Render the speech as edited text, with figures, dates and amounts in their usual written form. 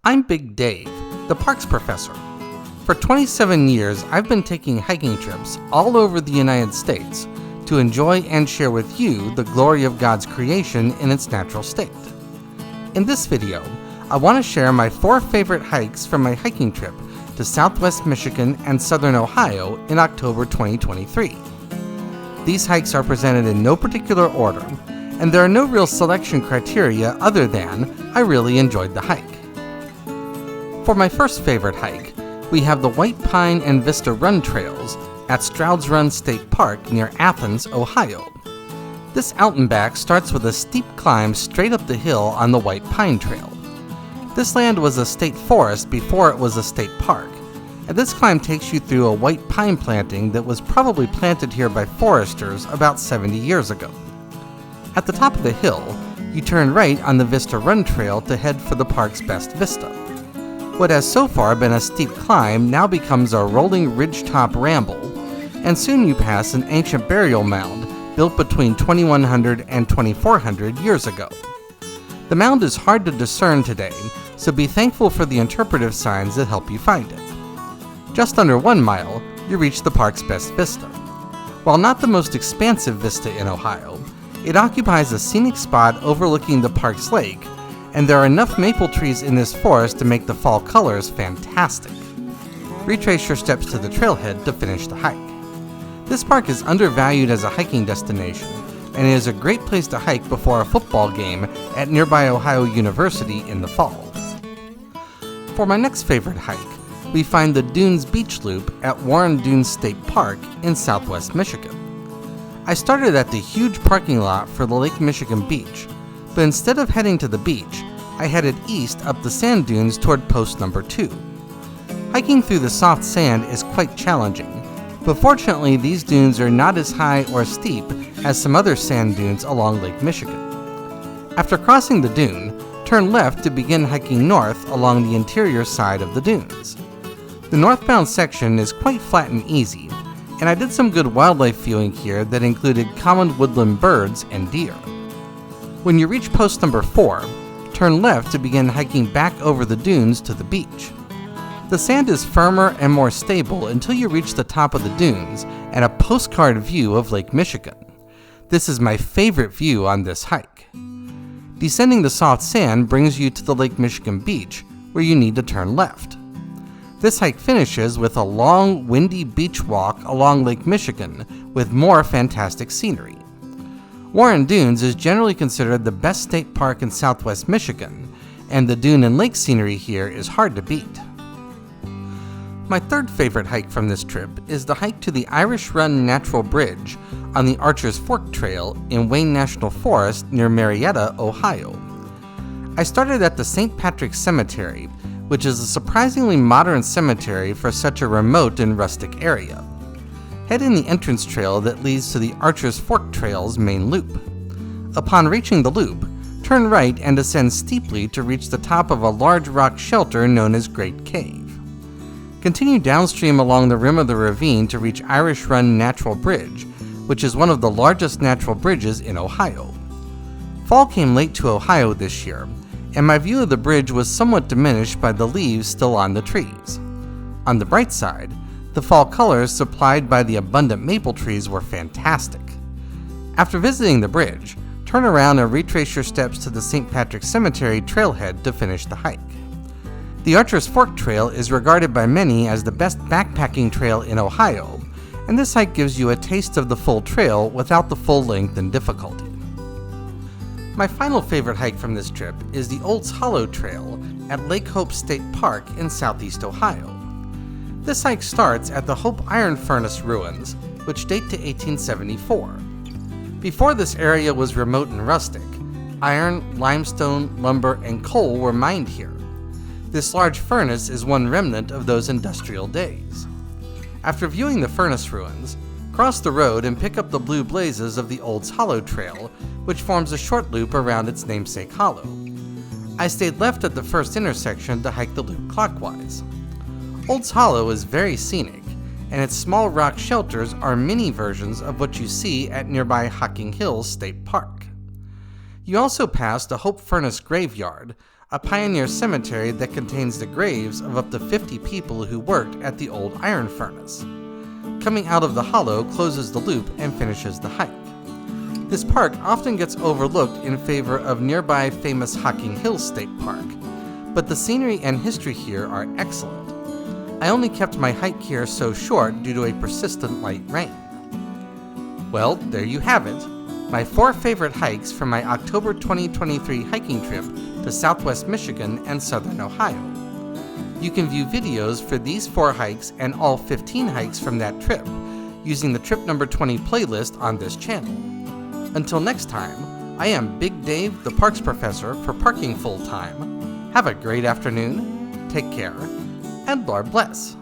I'm Big Dave, the parks professor. For 27 years, I've been taking hiking trips all over the United States to enjoy and share with you the glory of God's creation in its natural state. In this video, I want to share my 4 favorite hikes from my hiking trip to Southwest Michigan and Southern Ohio in October 2023. These hikes are presented in no particular order, and there are no real selection criteria other than I really enjoyed the hike. For my first favorite hike, we have the White Pine and Vista Run trails at Strouds Run State Park near Athens, Ohio. This out and back starts with a steep climb straight up the hill on the White Pine Trail. This land was a state forest before it was a state park, and this climb takes you through a white pine planting that was probably planted here by foresters about 70 years ago. At the top of the hill, you turn right on the Vista Run Trail to head for the park's best vista. What has so far been a steep climb now becomes a rolling ridgetop ramble, and soon you pass an ancient burial mound built between 2100 and 2400 years ago. The mound is hard to discern today, so be thankful for the interpretive signs that help you find it. Just under 1 mile, you reach the park's best vista. While not the most expansive vista in Ohio, it occupies a scenic spot overlooking the park's lake, and there are enough maple trees in this forest to make the fall colors fantastic. Retrace your steps to the trailhead to finish the hike. This park is undervalued as a hiking destination, and it is a great place to hike before a football game at nearby Ohio University in the fall. For my next favorite hike, we find the Dunes Beach Loop at Warren Dunes State Park in Southwest Michigan. I started at the huge parking lot for the Lake Michigan beach, but instead of heading to the beach, I headed east up the sand dunes toward post number 2. Hiking through the soft sand is quite challenging, but fortunately these dunes are not as high or steep as some other sand dunes along Lake Michigan. After crossing the dune, turn left to begin hiking north along the interior side of the dunes. The northbound section is quite flat and easy, and I did some good wildlife viewing here that included common woodland birds and deer. When you reach post number 4, turn left to begin hiking back over the dunes to the beach. The sand is firmer and more stable until you reach the top of the dunes and a postcard view of Lake Michigan. This is my favorite view on this hike. Descending the soft sand brings you to the Lake Michigan beach, where you need to turn left. This hike finishes with a long, windy beach walk along Lake Michigan with more fantastic scenery. Warren Dunes is generally considered the best state park in Southwest Michigan, and the dune and lake scenery here is hard to beat. My third favorite hike from this trip is the hike to the Irish Run Natural Bridge on the Archer's Fork Trail in Wayne National Forest near Marietta, Ohio. I started at the St. Patrick's Cemetery, which is a surprisingly modern cemetery for such a remote and rustic area. Head in the entrance trail that leads to the Archer's Fork Trail's main loop. Upon reaching the loop, turn right and ascend steeply to reach the top of a large rock shelter known as Great Cave. Continue downstream along the rim of the ravine to reach Irish Run Natural Bridge, which is one of the largest natural bridges in Ohio. Fall came late to Ohio this year, and my view of the bridge was somewhat diminished by the leaves still on the trees. On the bright side, the fall colors supplied by the abundant maple trees were fantastic. After visiting the bridge, turn around and retrace your steps to the St. Patrick's Cemetery trailhead to finish the hike. The Archer's Fork Trail is regarded by many as the best backpacking trail in Ohio, and this hike gives you a taste of the full trail without the full length and difficulty. My final favorite hike from this trip is the Olds Hollow Trail at Lake Hope State Park in southeast Ohio. This hike starts at the Hope Iron Furnace ruins, which date to 1874. Before this area was remote and rustic, iron, limestone, lumber, and coal were mined here. This large furnace is one remnant of those industrial days. After viewing the furnace ruins, cross the road and pick up the blue blazes of the Olds Hollow Trail, which forms a short loop around its namesake hollow. I stayed left at the first intersection to hike the loop clockwise. Olds Hollow is very scenic, and its small rock shelters are mini versions of what you see at nearby Hocking Hills State Park. You also pass the Hope Furnace Graveyard, a pioneer cemetery that contains the graves of up to 50 people who worked at the old iron furnace. Coming out of the hollow closes the loop and finishes the hike. This park often gets overlooked in favor of nearby famous Hocking Hills State Park, but the scenery and history here are excellent. I only kept my hike here so short due to a persistent light rain. Well, there you have it, my 4 favorite hikes from my October 2023 hiking trip to Southwest Michigan and Southern Ohio. You can view videos for these 4 hikes and all 15 hikes from that trip using the Trip Number 20 playlist on this channel. Until next time, I am Big Dave, the Parks Professor for Parking Full Time. Have a great afternoon, take care, and Lord bless.